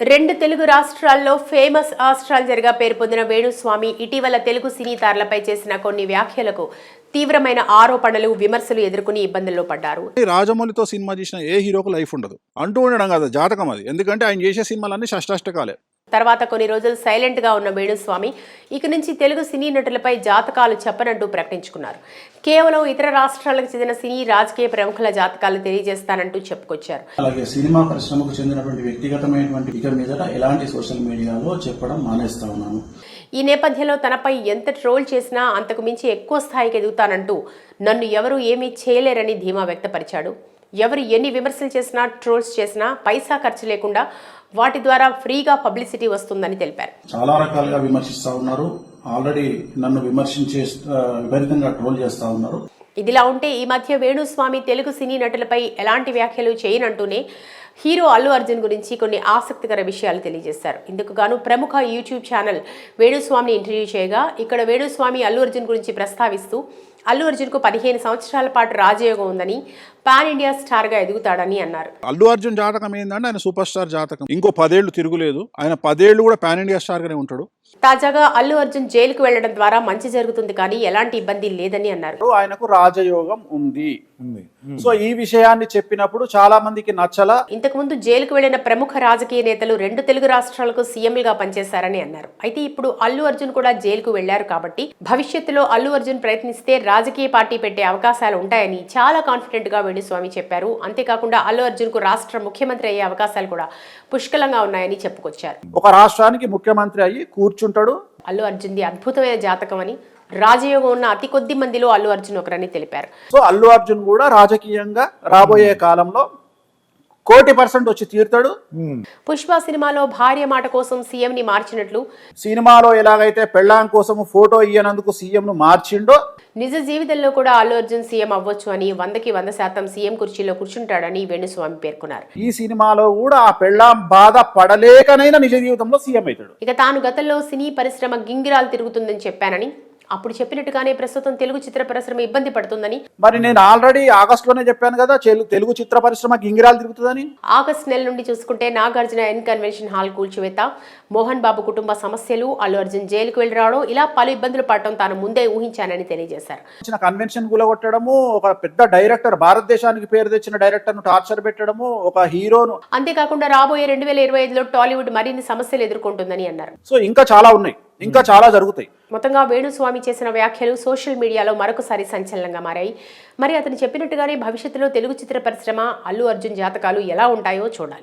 రెండు తెలుగు రాష్ట్రాల్లో ఫేమస్ ఆస్ట్రాలజర్గా పేరు పొందిన వేణుస్వామి ఇటీవల తెలుగు సినీ తారలపై చేసిన కొన్ని వ్యాఖ్యలకు తీవ్రమైన ఆరోపణలు విమర్శలు ఎదుర్కొని ఇబ్బందుల్లో పడ్డారు. రాజమౌళితో సినిమా చేసిన ఏ హీరోకు లైఫ్ ఉండదు అంటూ ఉండడం కదా జాతకం అది. ఎందుకంటే ఆయన చేసే సినిమాలన్నీ షష్టాష్టకాలే. తర్వాత కొన్ని రోజులు సైలెంట్ గా ఉన్న వేణుస్వామి ఇక నుంచి తెలుగు సినీ నటులపై జాతకాలు చెప్పనంటూ ప్రకటించుకున్నారు. కేవలం ఇతర రాష్ట్రాలకు చెందిన సినీ రాజకీయ ప్రముఖుల జాతకాలు తెలియజేస్తానంటూ చెప్పుకొచ్చారు. అలాగే సినిమా పరిశ్రమకు చెందినటువంటి వ్యక్తిగతమైనటువంటి ఇక మీదట ఎలాంటి సోషల్ మీడియాలో చెప్పడం మానేస్తా ఉన్నాను. ఈ నేపథ్యంలో తనపై ఎంత ట్రోల్ చేసినా అంతకు మించి ఎక్కువ స్థాయికి ఎదుగుతానంటూ నన్ను ఎవరూ ఏమీ చేయలేరని ధీమా వ్యక్తపరిచాడు. ఎవరు ఎన్ని విమర్శలు చేసినా ట్రోల్స్ చేసినా పైసా ఖర్చు లేకుండా వాటి ద్వారా ఫ్రీగా పబ్లిసిటీ వస్తుందని తెలిపారు. చాలా రకాలుగా విమర్శిస్తా ఉన్నారు. ఆల్రెడీ నన్ను విమర్శించే విపరీతంగా ట్రోల్ చేస్తా ఉన్నారు. ఇదిలా ఉంటే ఈ మధ్య వేణుస్వామి తెలుగు సినీ నటులపై ఎలాంటి వ్యాఖ్యలు చేయనంటూనే హీరో అల్లు అర్జున్ గురించి కొన్ని ఆసక్తికర విషయాలు తెలియజేశారు. ఇందుకు గాను ప్రముఖ యూట్యూబ్ ఛానల్ వేణుస్వామిని ఇంటర్వ్యూ చేయగా ఇక్కడ వేణుస్వామి అల్లు అర్జున్ గురించి ప్రస్తావిస్తూ అల్లు అర్జున్ కు 15 సంవత్సరాల పాటు రాజయోగం ఉందని, పాన్ ఇండియా స్టార్ గా ఎదుగుతాడని అన్నారు. అల్లు అర్జున్ జాతకం ఏంటంటే ఆయన సూపర్ స్టార్ జాతకం. ఇంకో 10 ఏళ్లు తిరుగులేదు. ఆయన 10 ఏళ్లు కూడా పాన్ ఇండియా స్టార్ గానే ఉంటాడు. తాజాగా అల్లు అర్జున్ జైలుకు వెళ్లడం ద్వారా మంచి జరుగుతుంది కానీ ఎలాంటి ఇబ్బంది లేదని అన్నారు. ఆయనకు రాజయోగం ఉంది. సో ఈ విషయాన్ని చెప్పినప్పుడు చాలా మందికి నచ్చల. ఇంతకు ముందు జైలుకు వెళ్లిన ప్రముఖ రాజకీయ నేతలు 2 తెలుగు రాష్ట్రాలకు సీఎంలుగా పనిచేశారని అన్నారు. అయితే ఇప్పుడు అల్లు అర్జున్ కూడా జైలుకు వెళ్లారు కాబట్టి భవిష్యత్తులో అల్లు అర్జున్ ప్రయత్నిస్తే రాజకీయ పార్టీ పెట్టే అవకాశాలు ఉంటాయని చాలా కాన్ఫిడెంట్ గా వేణుస్వామి చెప్పారు. అంతేకాకుండా అల్లు అర్జున్ కు రాష్ట్ర ముఖ్యమంత్రి అయ్యే అవకాశాలు కూడా పుష్కలంగా ఉన్నాయని చెప్పుకొచ్చారు. ఒక రాష్ట్రానికి ముఖ్యమంత్రి అయ్యి కూర్చుంటాడు. అల్లు అర్జున్ది అద్భుతమైన జాతకం అని, రాజయోగం ఉన్న అతి కొద్ది మందిలో అల్లు అర్జున్ ఒకరని తెలిపారు. సో అల్లు అర్జున్ కూడా రాజకీయంగా రాబోయే కాలంలో 1,00,00,000% వచ్చి తీరుతాడు. పుష్ప సినిమాలో భార్య మాట కోసం సీఎం ని మార్చినట్లు, సినిమాలో ఎలాగైతే పెళ్ళాం కోసం ఫోటో ఇయ్యనందుకు సీఎం ను మార్చిండో నిజ జీవితంలో కూడా అల్లు అర్జున్ సీఎం అవ్వచ్చు అని 100% సీఎం కుర్చీలో కూర్చుంటాడని వేణుస్వామి పేర్కొన్నారు. ఈ సినిమాలో కూడా ఆ పెళ్ళాం బాధ పడలేకనైనా నిజ జీవితంలో సీఎం అవుతాడు. ఇక తాను గతంలో సినీ పరిశ్రమ గింగిరాలు తిరుగుతుందని చెప్పానని, అప్పుడు చెప్పినట్టుగానే ప్రస్తుతం తెలుగు చిత్ర పరిశ్రమ ఇబ్బంది పడుతుందని, మరి నేను ఆల్రెడీ ఆగస్టులోనే చెప్పాను కదా తెలుగు చిత్ర పరిశ్రమ గింగిరాలు తిరుగుతుందని. ఆగస్టు నెల నుండి చూసుకుంటే నాగార్జున ఎన్ కన్వెన్షన్ హాల్ కూల్చివేత, మోహన్ బాబు కుటుంబ సమస్యలు, అల్లు అర్జున్ జైలుకు వెళ్లి రావడం, ఇలా పలు ఇబ్బందులు పడటం తాను ముందే ఊహించానని తెలియజేశారు. కన్వెన్షన్ కూలగొట్టడము, ఒక పెద్ద డైరెక్టర్, భారతదేశానికి పేరు తెచ్చిన డైరెక్టర్ ను టార్చర్ పెట్టడము, ఒక హీరోను. అంతేకాకుండా రాబోయే 2025లో టాలీవుడ్ మరిన్ని సమస్యలు ఎదుర్కొంటుందని అన్నారు. సో ఇంకా చాలా ఉన్నాయి, ఇంకా చాలా జరుగుతాయి. మొత్తంగా వేణుస్వామి చేసిన వ్యాఖ్యలు సోషల్ మీడియాలో మరొకసారి సంచలనంగా మారాయి. మరి అతను చెప్పినట్టుగానే భవిష్యత్తులో తెలుగు చిత్ర పరిశ్రమ, అల్లు అర్జున్ జాతకాలు ఎలా ఉంటాయో చూడాలి.